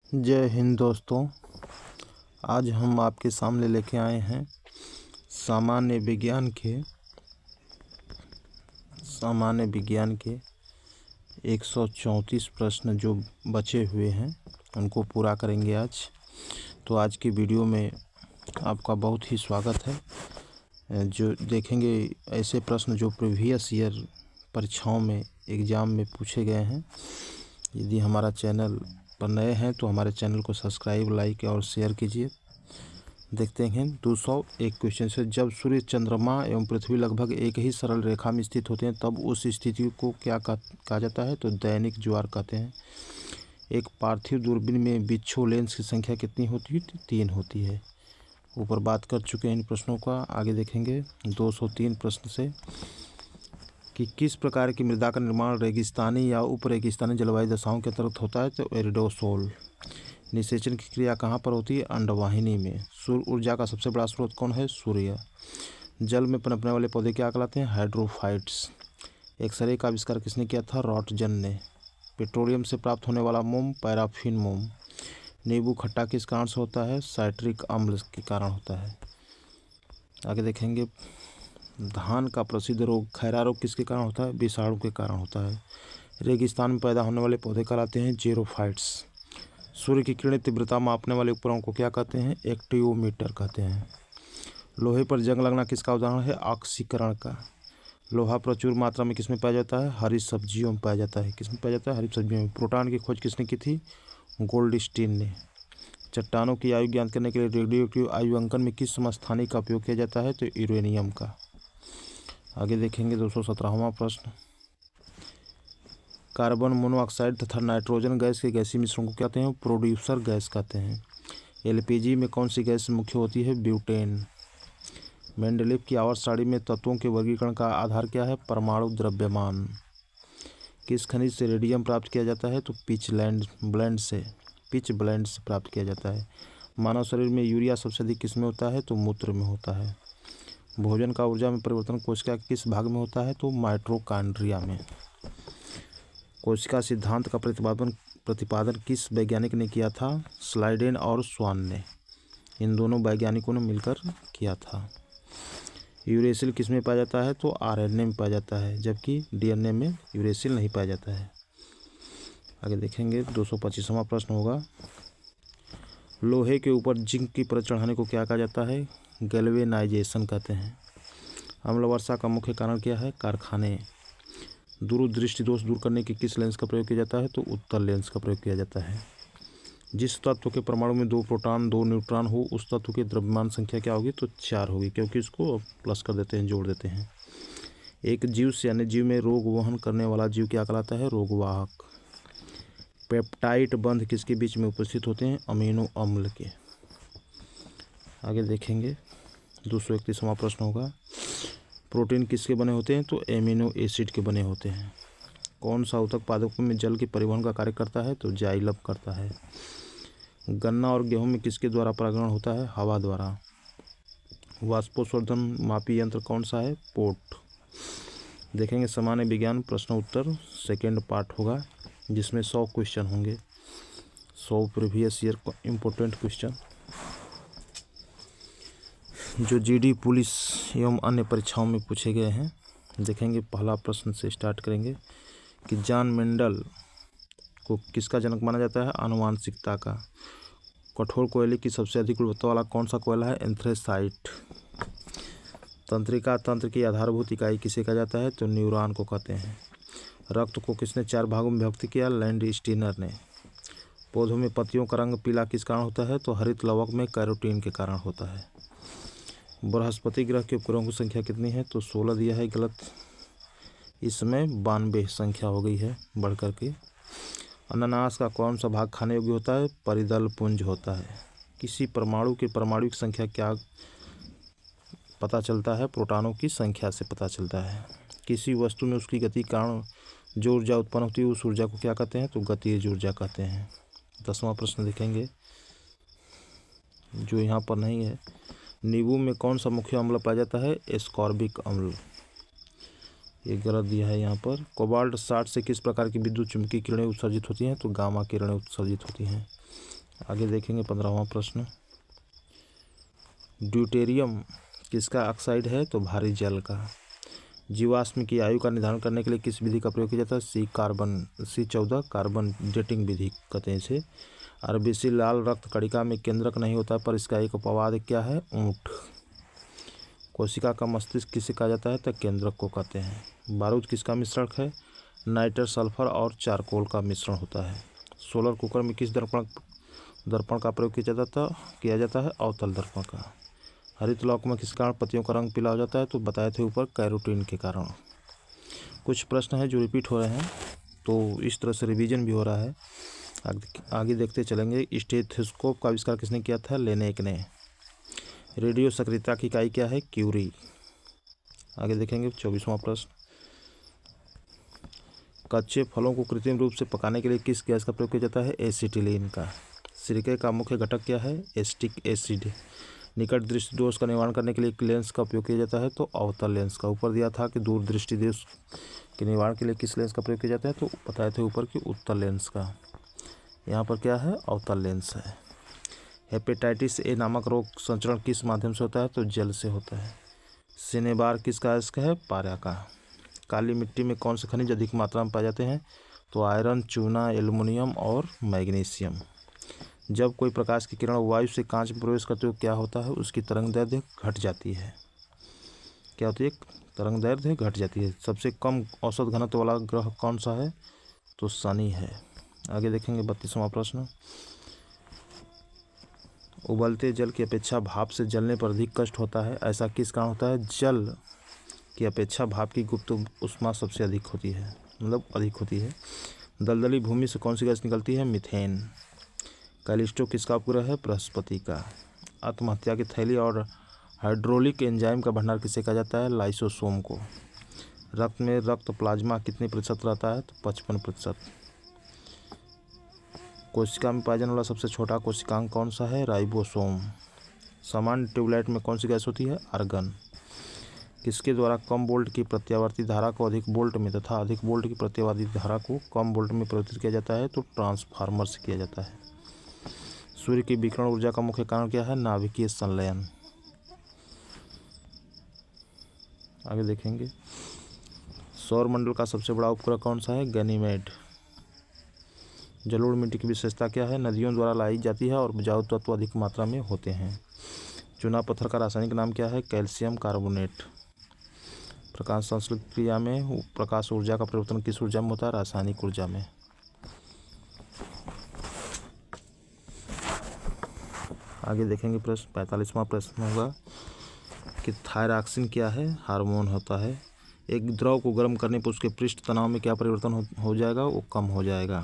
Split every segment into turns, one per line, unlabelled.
जय हिंद दोस्तों। आज हम आपके सामने लेके आए हैं सामान्य विज्ञान के 134 प्रश्न जो बचे हुए हैं उनको पूरा करेंगे आज। तो आज की वीडियो में आपका बहुत ही स्वागत है। जो देखेंगे ऐसे प्रश्न जो प्रीवियस ईयर परीक्षाओं में एग्ज़ाम में पूछे गए हैं। यदि हमारा चैनल पर नए हैं तो हमारे चैनल को सब्सक्राइब, लाइक और शेयर कीजिए। देखते हैं 201 क्वेश्चन से। जब सूर्य, चंद्रमा एवं पृथ्वी लगभग एक ही सरल रेखा में स्थित होते हैं तब उस स्थिति को क्या कहा जाता है? तो दैनिक ज्वार कहते हैं। एक पार्थिव दूरबीन में बिच्छू लेंस की संख्या कितनी होती है? 3 होती है। ऊपर बात कर चुके हैं इन प्रश्नों का। आगे देखेंगे 203 प्रश्न से कि किस प्रकार की मृदा का निर्माण रेगिस्तानी या उप रेगिस्तानी जलवायु दशाओं के अंतर्गत होता है? तो एरिडोसोल। निषेचन की क्रिया कहाँ पर होती है? अंडवाहिनी में। सूर्य ऊर्जा का सबसे बड़ा स्रोत कौन है? सूर्य। जल में पनपने वाले पौधे क्या कहलाते हैं? हाइड्रोफाइट्स। एक्सरे का आविष्कार किसने किया था? रॉटजन ने। पेट्रोलियम से प्राप्त होने वाला मोम पैराफिन मोम। नींबू खट्टा किस कारण से होता है? साइट्रिक अम्ल के कारण होता है। आगे देखेंगे धान का प्रसिद्ध रोग खैरा रोग किसके कारण होता है? विषाणु के कारण होता है। रेगिस्तान में पैदा होने वाले पौधे कहलाते हैं जेरोफाइट्स। सूर्य की किरणें तीव्रता मापने वाले उपकरण को क्या कहते हैं? एक्टियोमीटर कहते हैं। लोहे पर जंग लगना किसका उदाहरण है? ऑक्सीकरण का। लोहा प्रचुर मात्रा में किसमें पाया जाता है? हरी सब्जियों में पाया जाता है। किसमें पाया जाता है? हरी सब्जियों में। प्रोटॉन की खोज किसने की थी? गोल्डस्टीन ने। चट्टानों की आयु ज्ञात करने के लिए रेडियोएक्टिव आयु अंकन में किस समस्थानी का उपयोग किया जाता है? तो यूरेनियम का। आगे देखेंगे 217वां प्रश्न। कार्बन मोनोऑक्साइड तथा नाइट्रोजन गैस के गैसीय मिश्रण को कहते हैं? प्रोड्यूसर गैस कहते हैं। एलपीजी में कौन सी गैस मुख्य होती है? ब्यूटेन। मेंडलीव की आवर्त सारणी में तत्वों के वर्गीकरण का आधार क्या है? परमाणु द्रव्यमान। किस खनिज से रेडियम प्राप्त किया जाता है? तो पिच ब्लेंड से प्राप्त किया जाता है। मानव शरीर में यूरिया सबसे अधिक किस में होता है? तो मूत्र में होता है। भोजन का ऊर्जा में परिवर्तन कोशिका के किस भाग में होता है? तो माइटोकॉन्ड्रिया में। कोशिका सिद्धांत का प्रतिपादन किस वैज्ञानिक ने किया था? स्लाइडेन और स्वान ने। इन दोनों वैज्ञानिकों ने मिलकर किया था। यूरेसिल किस में पाया जाता है? तो आरएनए में पाया जाता है, जबकि डीएनए में यूरेसिल नहीं पाया जाता है। आगे देखेंगे 225वां प्रश्न होगा। लोहे के ऊपर जिंक की परत चढ़ाने को क्या कहा जाता है? गैल्वेनाइजेशन कहते हैं। अम्ल वर्षा का मुख्य कारण क्या है? कारखाने। दूरदृष्टि दोष दूर करने के किस लेंस का प्रयोग किया जाता है? तो उत्तल लेंस का प्रयोग किया जाता है। जिस तत्व के परमाणु में 2 प्रोटॉन 2 न्यूट्रॉन हो उस तत्व की द्रव्यमान संख्या क्या होगी? तो 4 होगी, क्योंकि इसको प्लस कर देते हैं, जोड़ देते हैं। एक जीव से अन्य जीव में रोग वहन करने वाला जीव क्या कहलाता है? रोगवाहक। पेप्टाइड बंध किसके बीच में उपस्थित होते हैं? अमीनो अम्ल के। आगे देखेंगे 231वां प्रश्न होगा। प्रोटीन किसके बने होते हैं? तो एमिनो एसिड के बने होते हैं। कौन सा ऊतक पादपों में जल के परिवहन का कार्य करता है? तो जाइलम करता है। गन्ना और गेहूं में किसके द्वारा परागण होता है? हवा द्वारा। वाष्पोत्सर्जन मापी यंत्र कौन सा है? पोट। देखेंगे सामान्य विज्ञान प्रश्न उत्तर सेकेंड पार्ट होगा, जिसमें 100 क्वेश्चन होंगे। 100 प्रीवियस ईयर इम्पोर्टेंट क्वेश्चन जो जीडी पुलिस एवं अन्य परीक्षाओं में पूछे गए हैं। देखेंगे पहला प्रश्न से स्टार्ट करेंगे कि जॉन मेंडल को किसका जनक माना जाता है? आनुवांशिकता का। कठोर कोयले की सबसे अधिक गुणवत्ता वाला कौन सा कोयला है? एंथ्रेसाइट। तंत्रिका तंत्र की आधारभूत इकाई किसे कहा जाता है? तो न्यूरॉन को कहते हैं। रक्त को किसने 4 भागों में विभक्त किया? लैंडस्टीनर ने। पौधों में पत्तियों का रंग पीला किस कारण होता है? तो हरित लवक में कैरोटीन के कारण होता है। बृहस्पति ग्रह के उपग्रहों की संख्या कितनी है? तो 16 दिया है, गलत। इस समय 92 संख्या हो गई है बढ़ कर के। अनानास का कौन सा भाग खाने योग्य होता है? परिदल पुंज होता है। किसी परमाणु की परमाणु की संख्या क्या पता चलता है? प्रोटॉनों की संख्या से पता चलता है। किसी वस्तु में उसकी गति के कारण जो ऊर्जा उत्पन्न होती है उस ऊर्जा को क्या कहते हैं? तो गतिज ऊर्जा कहते हैं। 10वां प्रश्न देखेंगे जो यहाँ पर नहीं है। नींबू में कौन सा मुख्य अम्ल पाया जाता है? एस्कॉर्बिक अम्ल। ये गलत दिया है यहाँ पर। कोबाल्ट 60 से किस प्रकार की विद्युत चुम्बकीय किरणें उत्सर्जित होती हैं? तो गामा किरणें उत्सर्जित होती हैं। आगे देखेंगे 15वां प्रश्न, ड्यूटेरियम किसका ऑक्साइड है? तो भारी जल का। जीवाश्म की आयु का निर्धारण करने के लिए किस विधि का प्रयोग किया जाता है? C14 कार्बन डेटिंग विधि कहते हैं इसे। आरबीसी लाल रक्त कणिका में केंद्रक नहीं होता पर इसका एक अपवाद क्या है? ऊंट। कोशिका का मस्तिष्क किसे कहा जाता है? तो केंद्रक को कहते हैं। बारूद किसका मिश्रण है? नाइट्रस, सल्फर और चारकोल का मिश्रण होता है। सोलर कुकर में किस दर्पण का प्रयोग किया जाता है? अवतल दर्पण का। हरित लौक में किस कारण पत्तियों का रंग पीला हो जाता है? तो बताए थे ऊपर, कैरोटीन के कारण। कुछ प्रश्न हैं जो रिपीट हो रहे हैं, तो इस तरह से रिवीजन भी हो रहा है। आगे देखते चलेंगे। स्टेथोस्कोप का आविष्कार किसने किया था? लेनेक ने। रेडियो सक्रियता की इकाई क्या है? क्यूरी। आगे देखेंगे 24वां प्रश्न, कच्चे फलों को कृत्रिम रूप से पकाने के लिए किस गैस का प्रयोग किया जाता है? एसिटिलीन का। सिरके का मुख्य घटक क्या है? Acetic acid. निकट दृष्टि दोष का निवारण करने के लिए एक लेंस का उपयोग किया जाता है? तो अवतल लेंस का। ऊपर दिया था कि दूर दृष्टि दोष के निवारण के लिए किस लेंस का प्रयोग किया जाता है? तो बताए थे ऊपर कि उत्तल लेंस का। यहाँ पर क्या है? अवतल लेंस है। हेपेटाइटिस ए नामक रोग संचरण किस माध्यम से होता है? तो जल से होता है। सिनेबार किसका अयस्क है? पारा का। काली मिट्टी में कौन से खनिज अधिक मात्रा में पाए जाते हैं? तो आयरन, चूना, एल्युमिनियम और मैग्नीशियम। जब कोई प्रकाश की किरण वायु से कांच में प्रवेश करते हुए क्या होता है? उसकी तरंगदैर्ध्य घट जाती है। क्या होती है? तरंगदैर्ध्य घट जाती है। सबसे कम औसत घनत्व वाला ग्रह कौन सा है? तो शनि है। आगे देखेंगे 32वां प्रश्न, उबलते जल की अपेक्षा भाप से जलने पर अधिक कष्ट होता है, ऐसा किस कारण होता है? जल की अपेक्षा भाप की गुप्त ऊष्मा सबसे अधिक होती है, मतलब अधिक होती है। दलदली भूमि से कौन सी गैस निकलती है? मीथेन। कैलिस्टो किसका उपग्रह है? बृहस्पति का। आत्महत्या की थैली और हाइड्रोलिक एंजाइम का भंडार किसे कहा जाता है? लाइसोसोम को। रक्त में रक्त प्लाज्मा कितने प्रतिशत रहता है? तो 55%। कोशिका में पाया जाने वाला सबसे छोटा कोशिकांग कौन सा है? राइबोसोम। सामान्य ट्यूबलाइट में कौन सी गैस होती है? आर्गन। किसके द्वारा कम वोल्ट की प्रत्यावर्ती धारा को अधिक वोल्ट में तथा अधिक वोल्ट की प्रत्यावर्ती धारा को कम वोल्ट में परिवर्तित किया जाता है? तो ट्रांसफार्मर से किया जाता है। सूर्य की विकिरण ऊर्जा का मुख्य कारण क्या है? नाभिकीय संलयन। आगे देखेंगे सौरमंडल का सबसे बड़ा उपग्रह कौन सा है? गैनीमेड। जलोढ़ मिट्टी की विशेषता क्या है? नदियों द्वारा लाई जाती है और उपजाऊ तत्व अधिक मात्रा में होते हैं। चूना पत्थर का रासायनिक नाम क्या है? Calcium carbonate. प्रकाश संश्लेषण क्रिया में प्रकाश ऊर्जा का परिवर्तन किस ऊर्जा में होता है? रासायनिक ऊर्जा में। आगे देखेंगे प्रश्न 45वां प्रश्न होगा कि थायरॉक्सिन क्या है? हार्मोन होता है। एक द्रव को गर्म करने पर उसके पृष्ठ तनाव में क्या परिवर्तन हो जाएगा? वो कम हो जाएगा।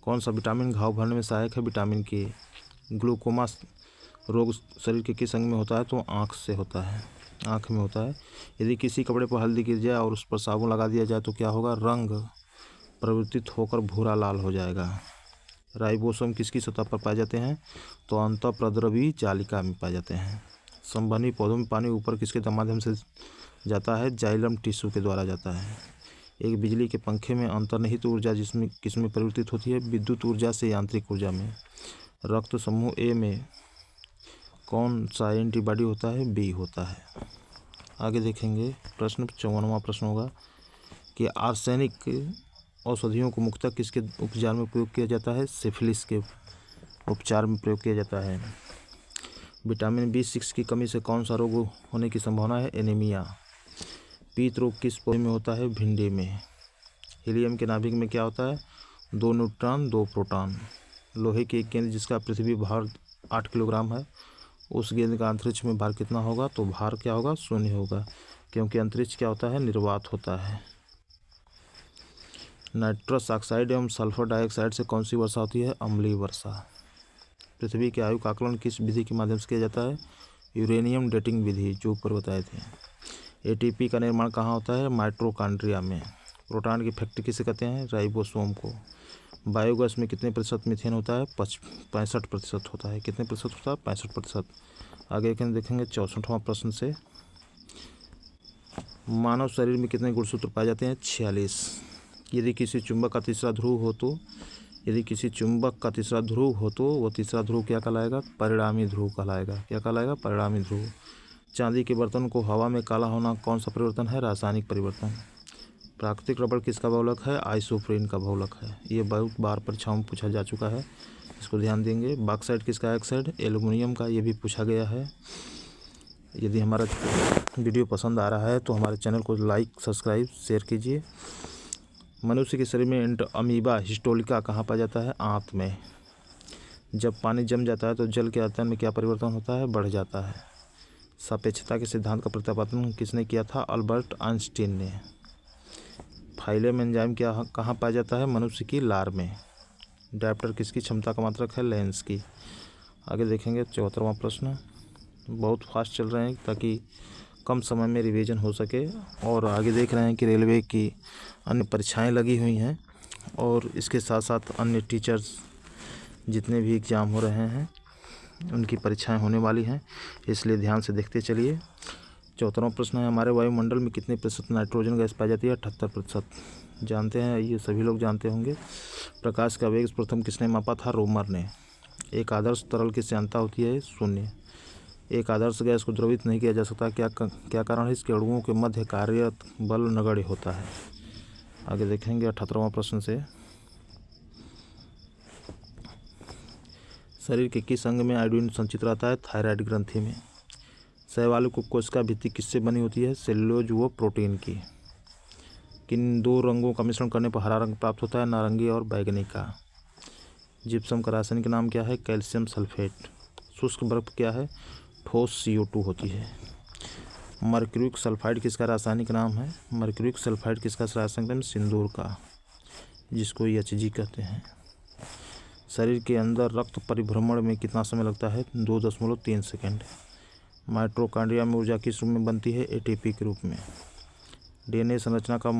कौन सा विटामिन घाव भरने में सहायक है? विटामिन के। ग्लूकोमा रोग शरीर के किस अंग में होता है? तो आँख से होता है, आँख में होता है। यदि किसी कपड़े पर हल्दी गिर जाए और उस पर साबुन लगा दिया जाए तो क्या होगा? रंग परिवर्तित होकर भूरा लाल हो जाएगा। राइबोसोम किसकी सतह पर पाए जाते हैं? तो अंतःप्रद्रवी जालिका में पाए जाते हैं। संवहनी पौधों में पानी ऊपर किसके माध्यम से जाता है? जाइलम टिश्यू के द्वारा जाता है। एक बिजली के पंखे में अंतर्निहित ऊर्जा जिसमें किसमें परिवर्तित होती है? विद्युत ऊर्जा से यांत्रिक ऊर्जा में। रक्त समूह ए में कौन सा एंटीबॉडी होता है? बी होता है। आगे देखेंगे प्रश्न 54वां प्रश्न होगा कि आर्सेनिक औषधियों को मुख्यतः किसके उपचार में प्रयोग किया जाता है? सिफिलिस के उपचार में प्रयोग किया जाता है। विटामिन B6 की कमी से कौन सा रोग होने की संभावना है? एनीमिया। पीत रोग किस पौधे में होता है? भिंडी में। हीलियम के नाभिक में क्या होता है? 2 न्यूट्रॉन 2 प्रोटॉन। लोहे की एक गेंद जिसका पृथ्वी भार 8 किलोग्राम है, उस गेंद का अंतरिक्ष में भार कितना होगा? तो भार क्या होगा? 0 होगा, क्योंकि अंतरिक्ष क्या होता है? निर्वात होता है। नाइट्रस ऑक्साइड एवं सल्फर डाइऑक्साइड से कौन सी वर्षा होती है? अम्लीय वर्षा। पृथ्वी के आयु का आकलन किस विधि के माध्यम से किया जाता है? यूरेनियम डेटिंग विधि, जो ऊपर बताए थे। एटीपी का निर्माण कहाँ होता है? माइटोकॉन्ड्रिया में। प्रोटॉन की फैक्ट्री किसे कहते हैं? राइबोसोम को। बायोगैस में कितने प्रतिशत मीथेन होता है? 65% होता है। कितने प्रतिशत होता है? 65%। आगे देखेंगे 64वां प्रश्न से, मानव शरीर में कितने गुणसूत्र पाए जाते हैं? 46। यदि किसी चुंबक का तीसरा ध्रुव हो तो यदि किसी चुंबक का तीसरा ध्रुव हो तो वह तीसरा ध्रुव क्या कहलाएगा? परिणामी ध्रुव कहलाएगा। क्या कहलाएगा? परिणामी ध्रुव। चांदी के बर्तन को हवा में काला होना कौन सा परिवर्तन है? रासायनिक परिवर्तन। प्राकृतिक रबड़ किसका बहुलक है? आइसोप्रीन का बहुलक है। ये बहुत बार परीक्षाओं में पूछा जा चुका है, इसको ध्यान देंगे। बॉक्साइट किसका ऑक्साइड? एल्युमिनियम का। ये भी पूछा गया है। यदि हमारा वीडियो पसंद आ रहा है तो हमारे चैनल को लाइक, सब्सक्राइब, शेयर कीजिए। मनुष्य के शरीर में अमीबा हिस्टोलिका कहाँ पाया जाता है? आंत में। जब पानी जम जाता है तो जल के आयतन में क्या परिवर्तन होता है? बढ़ जाता है। सापेक्षता के सिद्धांत का प्रतिपादन किसने किया था? अल्बर्ट आइंस्टीन ने। फाइलम एंजाइम कहाँ पाया जाता है? मनुष्य की लार में। डायप्टर किसकी क्षमता का मात्रक है? लेंस की। आगे देखेंगे 74वां प्रश्न। बहुत फास्ट चल रहे हैं ताकि कम समय में रिवीजन हो सके। और आगे देख रहे हैं कि रेलवे की अन्य परीक्षाएं लगी हुई हैं और इसके साथ साथ अन्य टीचर्स जितने भी एग्ज़ाम हो रहे हैं उनकी परीक्षाएं होने वाली हैं, इसलिए ध्यान से देखते चलिए। 74वां प्रश्न है, हमारे वायुमंडल में कितने प्रतिशत नाइट्रोजन गैस पाई जाती है? 78%। जानते हैं, ये सभी लोग जानते होंगे। प्रकाश का वेग प्रथम किसने मापा था? रोमर ने। एक आदर्श तरल की श्यानता होती है? 0। एक आदर्श गैस को द्रवित नहीं किया जा सकता, क्या कारण है? इसके अणुओं के मध्य कार्यरत बल नगण्य होता है। आगे देखेंगे 78वां प्रश्न से। शरीर के किस अंग में आयोडीन संचित रहता है? थायराइड ग्रंथि में। शैवाल को कोशिका भित्ति किससे बनी होती है? सेल्यूलोज व प्रोटीन की। किन दो रंगों का मिश्रण करने पर हरा रंग प्राप्त होता है? नारंगी और बैगनी का। जिप्सम का रासायनिक नाम क्या है? Calcium sulphate. शुष्क बर्फ क्या है? ठोस CO2 होती है। मर्क्यूरिक सल्फाइड किसका रासायनिक नाम है? मर्क्यूरिक सल्फाइड किसका रासायनिक नाम? सिंदूर का, जिसको HG कहते हैं। शरीर के अंदर रक्त परिभ्रमण में कितना समय लगता है? 2.3 सेकेंड। माइटोकॉन्ड्रिया में ऊर्जा किस रूप में बनती है? ATP के रूप में। DNA संरचना का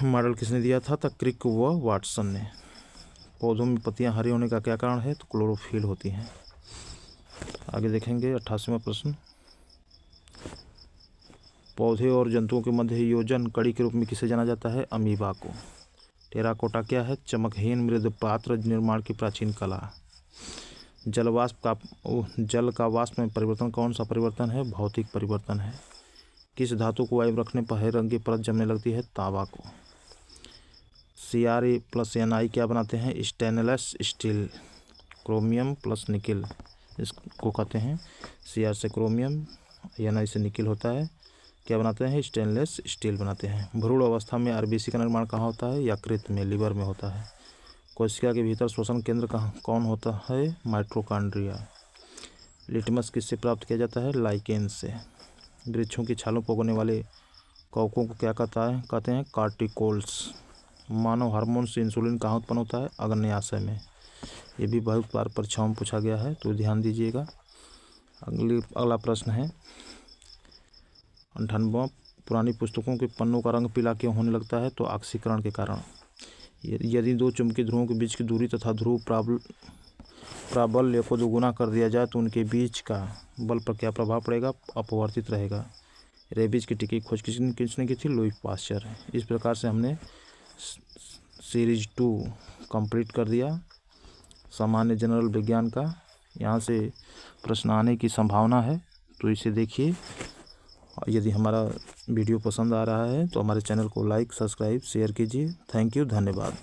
मॉडल किसने दिया था? क्रिक व वाटसन ने। पौधों में पत्तियां हरी होने का क्या कारण है? तो क्लोरोफिल होती हैं। आगे देखेंगे 88वां प्रश्न। पौधे और जंतुओं के मध्य योजन कड़ी के रूप में किसे जाना जाता है? अमीबा को। टेराकोटा क्या है? चमकहीन मृद पात्र निर्माण की प्राचीन कला। जल का वाष्प में परिवर्तन कौन सा परिवर्तन है? भौतिक परिवर्तन है। किस धातु को वायु रखने पर हरे रंग की परत जमने लगती है? तांबा को। Ca+Na क्या बनाते हैं? Stainless steel. Chromium plus nickel इसको कहते हैं। Cr से क्रोमियम, Na से निकिल होता है। क्या बनाते हैं? स्टेनलेस स्टील बनाते हैं। भ्रूण अवस्था में RBC का निर्माण कहाँ होता है? यकृत में, लीवर में होता है। कोशिका के भीतर श्वसन केंद्र कौन होता है? माइटोकॉन्ड्रिया। लिटमस किससे प्राप्त किया जाता है? लाइकेन से। वृक्षों की छालों पर उगने वाले कवकों को क्या कहते हैं? कार्टिकोल्स। मानव हार्मोन से इंसुलिन कहाँ उत्पन्न होता है? अग्न्याशय में। ये भी बहुत बार परीक्षाओं में पूछा गया है, तो ध्यान दीजिएगा। अगला प्रश्न है 98वां। पुरानी पुस्तकों के पन्नों का रंग पीला क्यों होने लगता है? तो ऑक्सीकरण के कारण। यदि दो चुंबकीय ध्रुवों के बीच की दूरी तथा ध्रुव प्राबल्य को दोगुना कर दिया जाए तो उनके बीच का बल पर क्या प्रभाव पड़ेगा? अपवर्तित रहेगा। रेबीज की टीके की खोज किसने की थी? Louis Pasteur. इस प्रकार से हमने सीरीज 2 कंप्लीट कर दिया सामान्य जनरल विज्ञान का। यहाँ से प्रश्न आने की संभावना है, तो इसे देखिए। यदि हमारा वीडियो पसंद आ रहा है तो हमारे चैनल को लाइक, सब्सक्राइब, शेयर कीजिए। थैंक यू, धन्यवाद।